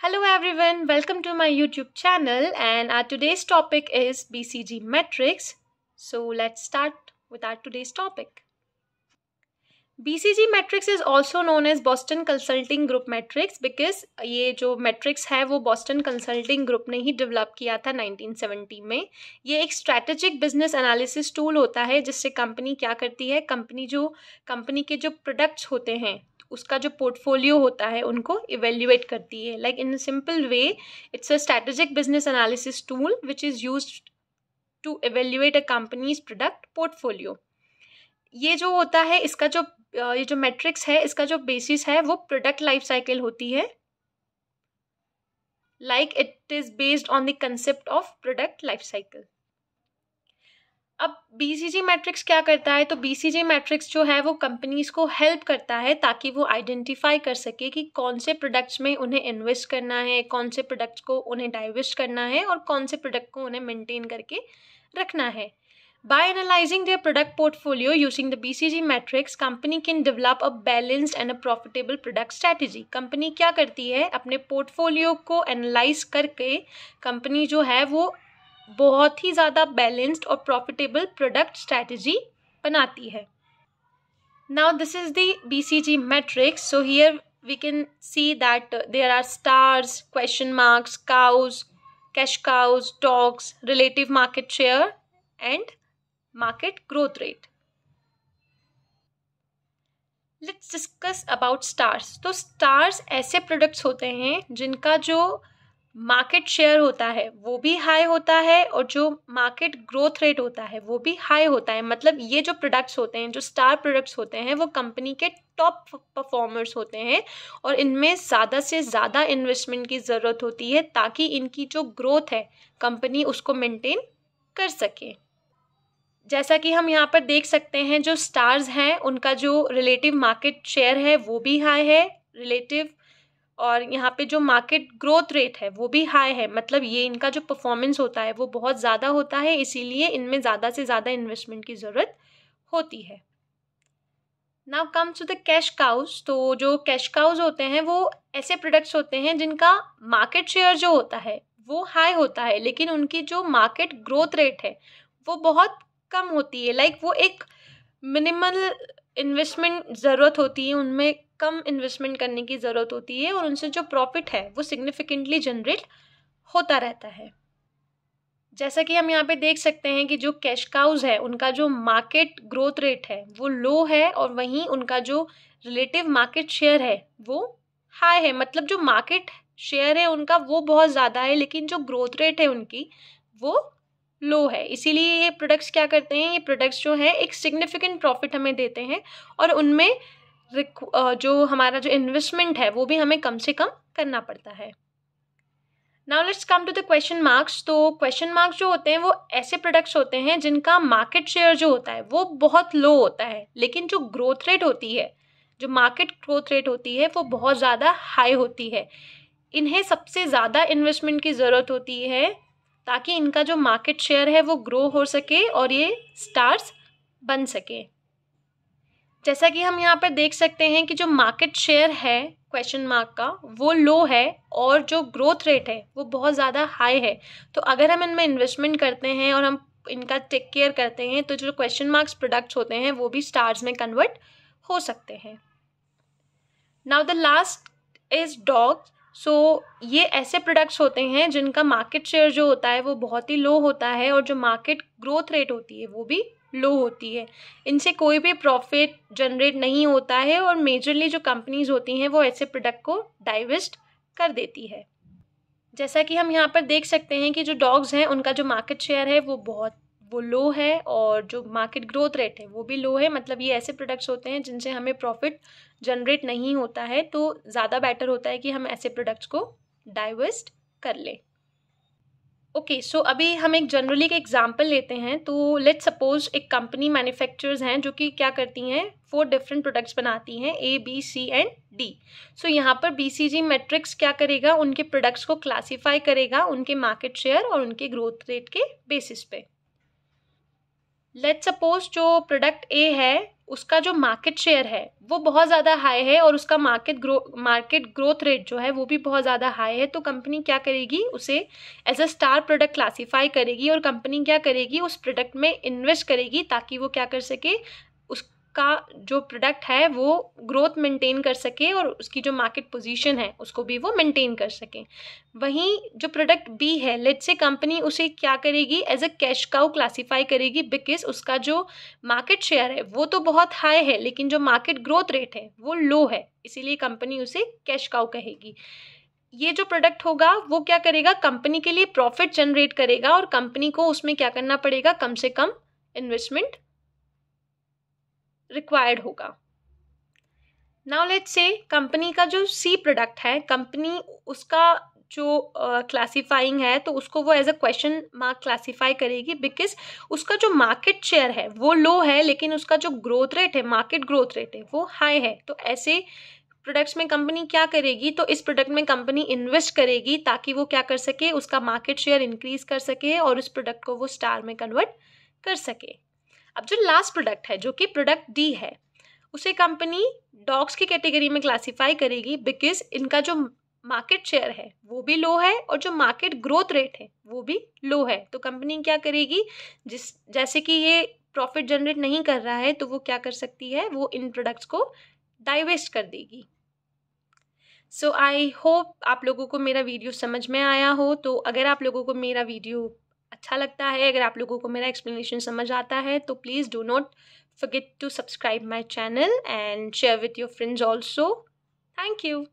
Hello everyone, welcome to my YouTube channel and our today's topic is BCG metrics. So let's start with our today's topic. BCG metrics is also known as Boston Consulting Group metrics because ये जो metrics है वो Boston Consulting Group ने ही develop किया था 1970 में. ये एक strategic business analysis tool होता है जिससे कंपनी क्या करती है, कंपनी के जो प्रोडक्ट्स होते हैं उसका जो पोर्टफोलियो होता है उनको इवेल्युएट करती है. Like in simple way it's a strategic business analysis tool which is used to evaluate a company's product portfolio. ये जो होता है इसका जो ये जो मैट्रिक्स है इसका जो बेसिस है वो प्रोडक्ट लाइफ साइकिल होती है. Like it is based on the concept of product life cycle. अब BCG मैट्रिक्स क्या करता है, तो BCG मैट्रिक्स जो है वो कंपनीज को हेल्प करता है ताकि वो आइडेंटिफाई कर सके कि कौन से प्रोडक्ट्स में उन्हें इन्वेस्ट करना है, कौन से प्रोडक्ट्स को उन्हें डाइवेस्ट करना है और कौन से प्रोडक्ट को उन्हें मेंटेन करके रखना है. By analyzing their product portfolio using the BCG metrics, company can develop a balanced and a profitable product strategy. Company क्या करती है, अपने पोर्टफोलियो को एनालाइज करके कंपनी जो है वो बहुत ही ज़्यादा बैलेंस्ड और प्रॉफिटेबल प्रोडक्ट स्ट्रैटेजी बनाती है. Now this is the BCG metrics. So here we can see that there are stars, question marks, cows, cash cows, dogs, relative market share and market growth rate. Let's discuss about stars. तो stars ऐसे products होते हैं जिनका जो market share होता है वो भी हाई होता है और जो मार्केट ग्रोथ रेट होता है वो भी हाई होता है. मतलब ये जो प्रोडक्ट्स होते हैं, जो स्टार प्रोडक्ट्स होते हैं, वो कंपनी के टॉप परफॉर्मर्स होते हैं और इनमें ज़्यादा से ज़्यादा इन्वेस्टमेंट की ज़रूरत होती है ताकि इनकी जो ग्रोथ है कंपनी उसको मेंटेन कर सके. जैसा कि हम यहाँ पर देख सकते हैं, जो स्टार्स हैं उनका जो रिलेटिव मार्केट शेयर है वो भी हाई है रिलेटिव, और यहाँ पे जो मार्केट ग्रोथ रेट है वो भी हाई है. मतलब ये इनका जो परफॉर्मेंस होता है वो बहुत ज़्यादा होता है, इसीलिए इनमें ज़्यादा से ज़्यादा इन्वेस्टमेंट की ज़रूरत होती है. Now comes to the cash cows. तो जो कैश काउज होते हैं वो ऐसे प्रोडक्ट्स होते हैं जिनका मार्केट शेयर जो होता है वो हाई होता है लेकिन उनकी जो मार्केट ग्रोथ रेट है वो बहुत कम होती है. लाइक वो एक मिनिमल इन्वेस्टमेंट ज़रूरत होती है, उनमें कम इन्वेस्टमेंट करने की ज़रूरत होती है और उनसे जो प्रॉफिट है वो सिग्निफिकेंटली जनरेट होता रहता है. जैसा कि हम यहाँ पे देख सकते हैं कि जो कैश काउज है उनका जो मार्केट ग्रोथ रेट है वो लो है और वहीं उनका जो रिलेटिव मार्केट शेयर है वो हाई है. मतलब जो मार्केट शेयर है उनका वो बहुत ज़्यादा है लेकिन जो ग्रोथ रेट है उनकी वो लो है. इसीलिए ये प्रोडक्ट्स क्या करते हैं, ये प्रोडक्ट्स जो है एक सिग्निफिकेंट प्रॉफिट हमें देते हैं और उनमें जो हमारा जो इन्वेस्टमेंट है वो भी हमें कम से कम करना पड़ता है. Now let's come to the question marks. तो क्वेश्चन मार्क्स जो होते हैं वो ऐसे प्रोडक्ट्स होते हैं जिनका मार्केट शेयर जो होता है वो बहुत लो होता है लेकिन जो ग्रोथ रेट होती है, जो मार्केट ग्रोथ रेट होती है वो बहुत ज़्यादा हाई होती है. इन्हें सबसे ज़्यादा इन्वेस्टमेंट की ज़रूरत होती है ताकि इनका जो मार्केट शेयर है वो ग्रो हो सके और ये स्टार्स बन सके. जैसा कि हम यहाँ पर देख सकते हैं कि जो मार्केट शेयर है क्वेश्चन मार्क का वो लो है और जो ग्रोथ रेट है वो बहुत ज़्यादा हाई है. तो अगर हम इनमें इन्वेस्टमेंट करते हैं और हम इनका टेक केयर करते हैं तो जो क्वेश्चन मार्क्स प्रोडक्ट्स होते हैं वो भी स्टार्स में कन्वर्ट हो सकते हैं. Now the last is dogs. So ये ऐसे प्रोडक्ट्स होते हैं जिनका मार्केट शेयर जो होता है वो बहुत ही लो होता है और जो मार्केट ग्रोथ रेट होती है वो भी लो होती है. इनसे कोई भी प्रॉफिट जनरेट नहीं होता है और मेजरली जो कंपनीज होती हैं वो ऐसे प्रोडक्ट को डाइवेस्ट कर देती है. जैसा कि हम यहाँ पर देख सकते हैं कि जो डॉग्स हैं उनका जो मार्केट शेयर है वो लो है और जो मार्केट ग्रोथ रेट है वो भी लो है. मतलब ये ऐसे प्रोडक्ट्स होते हैं जिनसे हमें प्रॉफिट जनरेट नहीं होता है, तो ज़्यादा बेटर होता है कि हम ऐसे प्रोडक्ट्स को डाइवर्स्ट कर लें. ओके, सो अभी हम एक जनरली का एग्जांपल लेते हैं. तो लेट्स सपोज एक कंपनी मैन्युफैक्चरर्स हैं जो कि क्या करती हैं, 4 डिफरेंट प्रोडक्ट्स बनाती हैं A, B, C and D. सो यहाँ पर BCG मैट्रिक्स क्या करेगा, उनके प्रोडक्ट्स को क्लासीफाई करेगा उनके मार्केट शेयर और उनके ग्रोथ रेट के बेसिस पे. लेट्स सपोज जो प्रोडक्ट A है उसका जो मार्केट शेयर है वो बहुत ज़्यादा हाई है और उसका मार्केट ग्रोथ रेट जो है वो भी बहुत ज़्यादा हाई है, तो कंपनी क्या करेगी, उसे as a star product classify करेगी और कंपनी क्या करेगी, उस प्रोडक्ट में इन्वेस्ट करेगी ताकि वो क्या कर सके, उसका जो प्रोडक्ट है वो ग्रोथ मेंटेन कर सके और उसकी जो मार्केट पोजीशन है उसको भी वो मेंटेन कर सके। वहीं जो प्रोडक्ट बी है, लेट्स से कंपनी उसे क्या करेगी, as a cash cow classify करेगी, बिकॉज उसका जो मार्केट शेयर है वो तो बहुत हाई है लेकिन जो मार्केट ग्रोथ रेट है वो लो है, इसीलिए कंपनी उसे कैश काउ कहेगी। ये जो प्रोडक्ट होगा वो क्या करेगा, कंपनी के लिए प्रॉफिट जनरेट करेगा और कंपनी को उसमें क्या करना पड़ेगा, कम से कम इन्वेस्टमेंट रिक्वायर्ड होगा। नाउ लेट्स से कंपनी का जो सी प्रोडक्ट है, कंपनी उसका जो क्लासीफाइंग है तो उसको वो as a question mark classify करेगी, बिकॉज उसका जो मार्केट शेयर है वो लो है लेकिन उसका जो ग्रोथ रेट है, मार्केट ग्रोथ रेट है वो हाई है। तो ऐसे प्रोडक्ट्स में कंपनी क्या करेगी, तो इस प्रोडक्ट में कंपनी इन्वेस्ट करेगी ताकि वो क्या कर सके, उसका मार्केट शेयर इंक्रीज कर सके और उस प्रोडक्ट को वो स्टार में कन्वर्ट कर सके। अब जो लास्ट प्रोडक्ट है जो कि प्रोडक्ट डी है, उसे कंपनी डॉग्स की कैटेगरी में क्लासीफाई करेगी, बिकॉज इनका जो मार्केट शेयर है वो भी लो है और जो मार्केट ग्रोथ रेट है वो भी लो है। तो कंपनी क्या करेगी, जैसे कि ये प्रॉफिट जनरेट नहीं कर रहा है तो वो क्या कर सकती है, वो इन प्रोडक्ट्स को डाइवेस्ट कर देगी। सो आई होप आप लोगों को मेरा वीडियो समझ में आया हो। तो अगर आप लोगों को मेरा वीडियो अच्छा लगता है, अगर आप लोगों को मेरा एक्सप्लेनेशन समझ आता है, तो please do not forget to subscribe my channel and share with your friends also. Thank you.